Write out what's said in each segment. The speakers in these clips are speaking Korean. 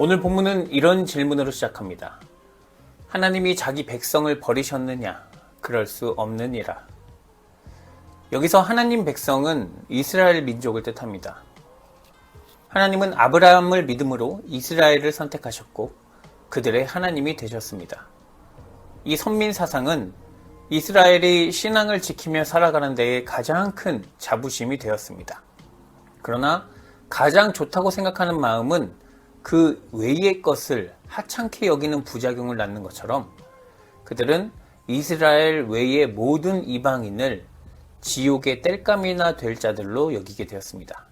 오늘 본문은 이런 질문으로 시작합니다. 하나님이 자기 백성을 버리셨느냐? 그럴 수 없느니라. 여기서 하나님 백성은 이스라엘 민족을 뜻합니다. 하나님은 아브라함을 믿음으로 이스라엘을 선택하셨고 그들의 하나님이 되셨습니다. 이 선민 사상은 이스라엘이 신앙을 지키며 살아가는 데에 가장 큰 자부심이 되었습니다. 그러나 가장 좋다고 생각하는 마음은 그 외의 것을 하찮게 여기는 부작용을 낳는 것처럼 그들은 이스라엘 외의 모든 이방인을 지옥의 땔감이나 될 자들로 여기게 되었습니다.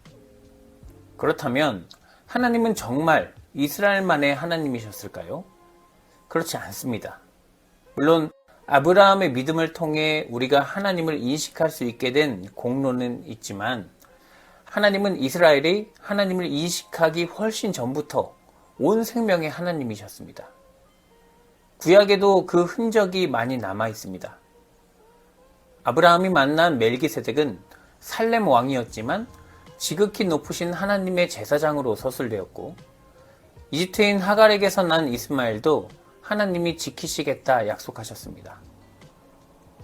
그렇다면 하나님은 정말 이스라엘만의 하나님이셨을까요? 그렇지 않습니다. 물론 아브라함의 믿음을 통해 우리가 하나님을 인식할 수 있게 된 공로는 있지만 하나님은 이스라엘이 하나님을 인식하기 훨씬 전부터 온 생명의 하나님이셨습니다. 구약에도 그 흔적이 많이 남아 있습니다. 아브라함이 만난 멜기세덱은 살렘 왕이었지만 지극히 높으신 하나님의 제사장으로 서술되었고 이집트인 하갈에게서 난 이스마엘도 하나님이 지키시겠다 약속하셨습니다.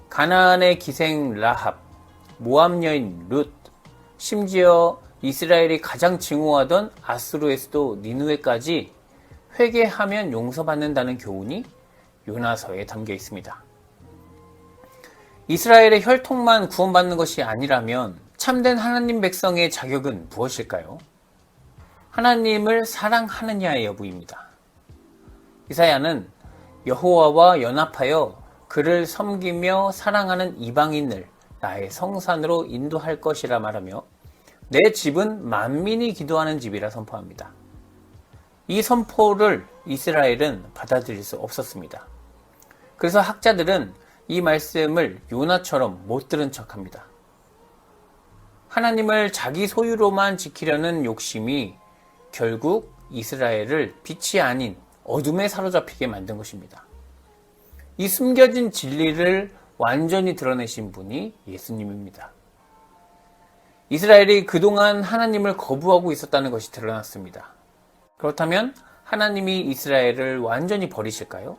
가나안의 기생 라합, 모압 여인 룻, 심지어 이스라엘이 가장 증오하던 아수르에서도 니느웨까지 회개하면 용서받는다는 교훈이 요나서에 담겨 있습니다. 이스라엘의 혈통만 구원받는 것이 아니라면 참된 하나님 백성의 자격은 무엇일까요? 하나님을 사랑하느냐의 여부입니다. 이사야는 여호와와 연합하여 그를 섬기며 사랑하는 이방인을 나의 성산으로 인도할 것이라 말하며 내 집은 만민이 기도하는 집이라 선포합니다. 이 선포를 이스라엘은 받아들일 수 없었습니다. 그래서 학자들은 이 말씀을 요나처럼 못 들은 척합니다. 하나님을 자기 소유로만 지키려는 욕심이 결국 이스라엘을 빛이 아닌 어둠에 사로잡히게 만든 것입니다. 이 숨겨진 진리를 완전히 드러내신 분이 예수님입니다. 이스라엘이 그동안 하나님을 거부하고 있었다는 것이 드러났습니다. 그렇다면 하나님이 이스라엘을 완전히 버리실까요?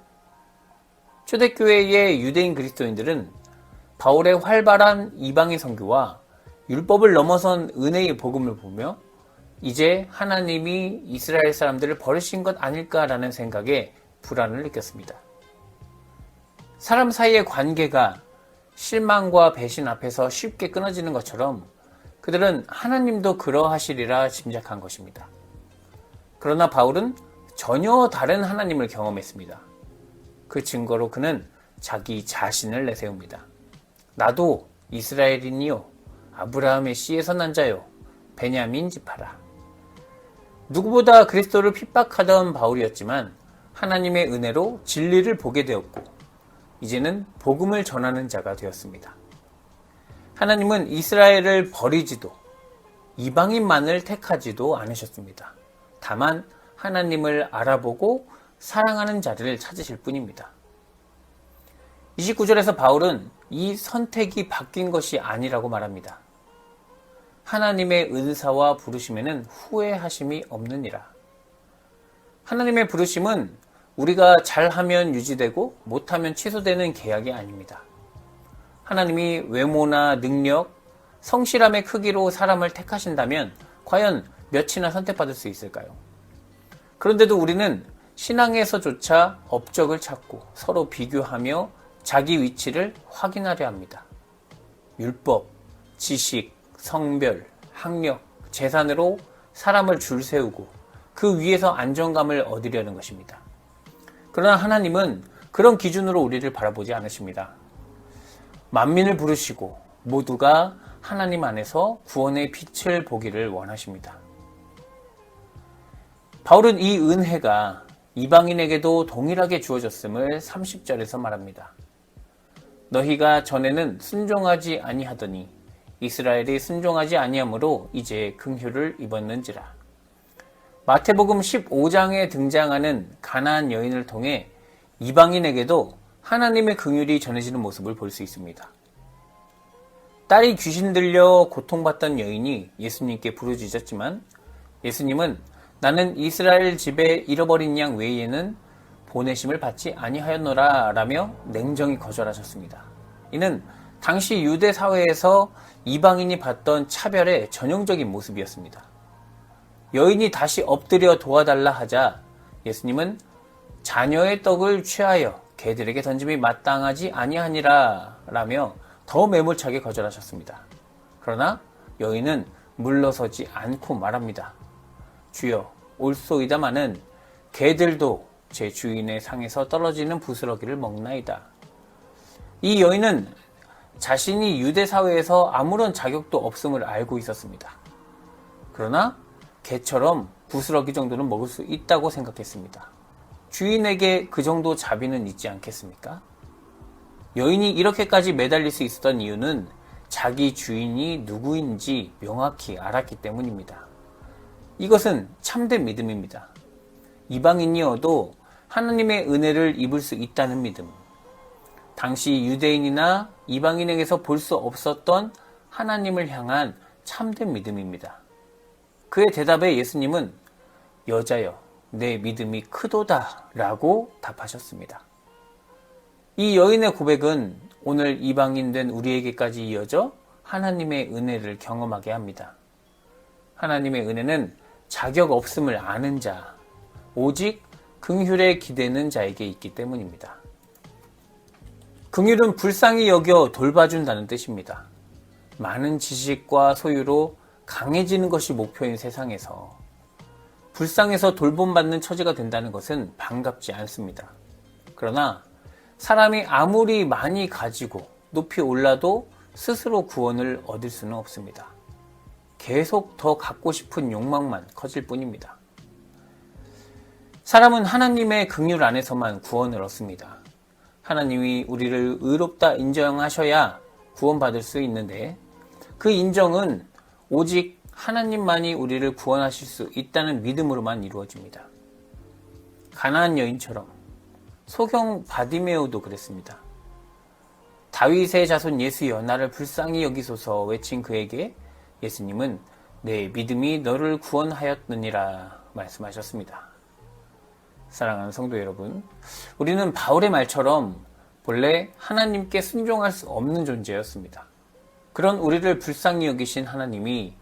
초대교회의 유대인 그리스도인들은 바울의 활발한 이방인 선교와 율법을 넘어선 은혜의 복음을 보며 이제 하나님이 이스라엘 사람들을 버리신 것 아닐까라는 생각에 불안을 느꼈습니다. 사람 사이의 관계가 실망과 배신 앞에서 쉽게 끊어지는 것처럼 그들은 하나님도 그러하시리라 짐작한 것입니다. 그러나 바울은 전혀 다른 하나님을 경험했습니다. 그 증거로 그는 자기 자신을 내세웁니다. 나도 이스라엘인이요 아브라함의 씨에서 난 자요 베냐민 지파라. 누구보다 그리스도를 핍박하던 바울이었지만 하나님의 은혜로 진리를 보게 되었고 이제는 복음을 전하는 자가 되었습니다. 하나님은 이스라엘을 버리지도 이방인만을 택하지도 않으셨습니다. 다만 하나님을 알아보고 사랑하는 자를 찾으실 뿐입니다. 29절에서 바울은 이 선택이 바뀐 것이 아니라고 말합니다. 하나님의 은사와 부르심에는 후회하심이 없느니라. 하나님의 부르심은 우리가 잘하면 유지되고 못하면 취소되는 계약이 아닙니다. 하나님이 외모나 능력, 성실함의 크기로 사람을 택하신다면 과연 몇이나 선택받을 수 있을까요? 그런데도 우리는 신앙에서조차 업적을 찾고 서로 비교하며 자기 위치를 확인하려 합니다. 율법, 지식, 성별, 학력, 재산으로 사람을 줄 세우고 그 위에서 안정감을 얻으려는 것입니다. 그러나 하나님은 그런 기준으로 우리를 바라보지 않으십니다. 만민을 부르시고 모두가 하나님 안에서 구원의 빛을 보기를 원하십니다. 바울은 이 은혜가 이방인에게도 동일하게 주어졌음을 30절에서 말합니다. 너희가 전에는 순종하지 아니하더니 이스라엘이 순종하지 아니하므로 이제 긍휼을 입었는지라. 마태복음 15장에 등장하는 가나안 여인을 통해 이방인에게도 하나님의 긍휼이 전해지는 모습을 볼 수 있습니다. 딸이 귀신 들려 고통받던 여인이 예수님께 부르짖었지만 예수님은 나는 이스라엘 집에 잃어버린 양 외에는 보내심을 받지 아니하였노라 라며 냉정히 거절하셨습니다. 이는 당시 유대 사회에서 이방인이 받던 차별의 전형적인 모습이었습니다. 여인이 다시 엎드려 도와달라 하자 예수님은 자녀의 떡을 취하여 개들에게 던짐이 마땅하지 아니하니라 라며 더 매몰차게 거절하셨습니다. 그러나 여인은 물러서지 않고 말합니다. 주여, 올소이다마는 개들도 제 주인의 상에서 떨어지는 부스러기를 먹나이다. 이 여인은 자신이 유대 사회에서 아무런 자격도 없음을 알고 있었습니다. 그러나 개처럼 부스러기 정도는 먹을 수 있다고 생각했습니다. 주인에게 그 정도 자비는 있지 않겠습니까? 여인이 이렇게까지 매달릴 수 있었던 이유는 자기 주인이 누구인지 명확히 알았기 때문입니다. 이것은 참된 믿음입니다. 이방인이어도 하나님의 은혜를 입을 수 있다는 믿음. 당시 유대인이나 이방인에게서 볼 수 없었던 하나님을 향한 참된 믿음입니다. 그의 대답에 예수님은 여자여, 내 믿음이 크도다 라고 답하셨습니다. 이 여인의 고백은 오늘 이방인 된 우리에게까지 이어져 하나님의 은혜를 경험하게 합니다. 하나님의 은혜는 자격 없음을 아는 자, 오직 긍휼에 기대는 자에게 있기 때문입니다. 긍휼은 불쌍히 여겨 돌봐준다는 뜻입니다. 많은 지식과 소유로 강해지는 것이 목표인 세상에서 불쌍해서 돌봄받는 처지가 된다는 것은 반갑지 않습니다. 그러나 사람이 아무리 많이 가지고 높이 올라도 스스로 구원을 얻을 수는 없습니다. 계속 더 갖고 싶은 욕망만 커질 뿐입니다. 사람은 하나님의 긍휼 안에서만 구원을 얻습니다. 하나님이 우리를 의롭다 인정하셔야 구원받을 수 있는데 그 인정은 오직 하나님만이 우리를 구원하실 수 있다는 믿음으로만 이루어집니다. 가나안 여인처럼 소경 바디메오도 그랬습니다. 다윗의 자손 예수여 나를 불쌍히 여기소서 외친 그에게 예수님은 내 믿음이 너를 구원하였느니라 말씀하셨습니다. 사랑하는 성도 여러분, 우리는 바울의 말처럼 본래 하나님께 순종할 수 없는 존재였습니다. 그런 우리를 불쌍히 여기신 하나님이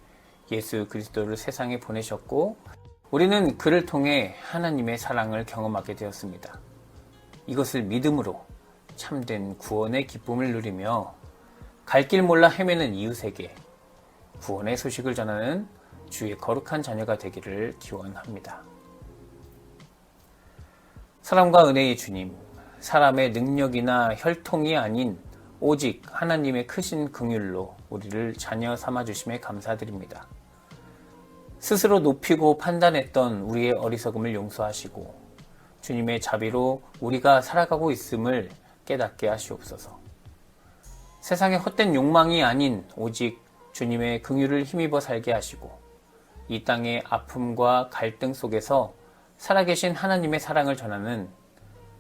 예수 그리스도를 세상에 보내셨고 우리는 그를 통해 하나님의 사랑을 경험하게 되었습니다. 이것을 믿음으로 참된 구원의 기쁨을 누리며 갈 길 몰라 헤매는 이웃에게 구원의 소식을 전하는 주의 거룩한 자녀가 되기를 기원합니다. 사랑과 은혜의 주님, 사람의 능력이나 혈통이 아닌 오직 하나님의 크신 긍휼로 우리를 자녀 삼아주심에 감사드립니다. 스스로 높이고 판단했던 우리의 어리석음을 용서하시고 주님의 자비로 우리가 살아가고 있음을 깨닫게 하시옵소서. 세상의 헛된 욕망이 아닌 오직 주님의 긍휼을 힘입어 살게 하시고 이 땅의 아픔과 갈등 속에서 살아계신 하나님의 사랑을 전하는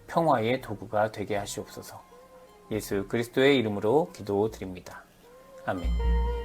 평화의 도구가 되게 하시옵소서. 예수 그리스도의 이름으로 기도드립니다. 아멘.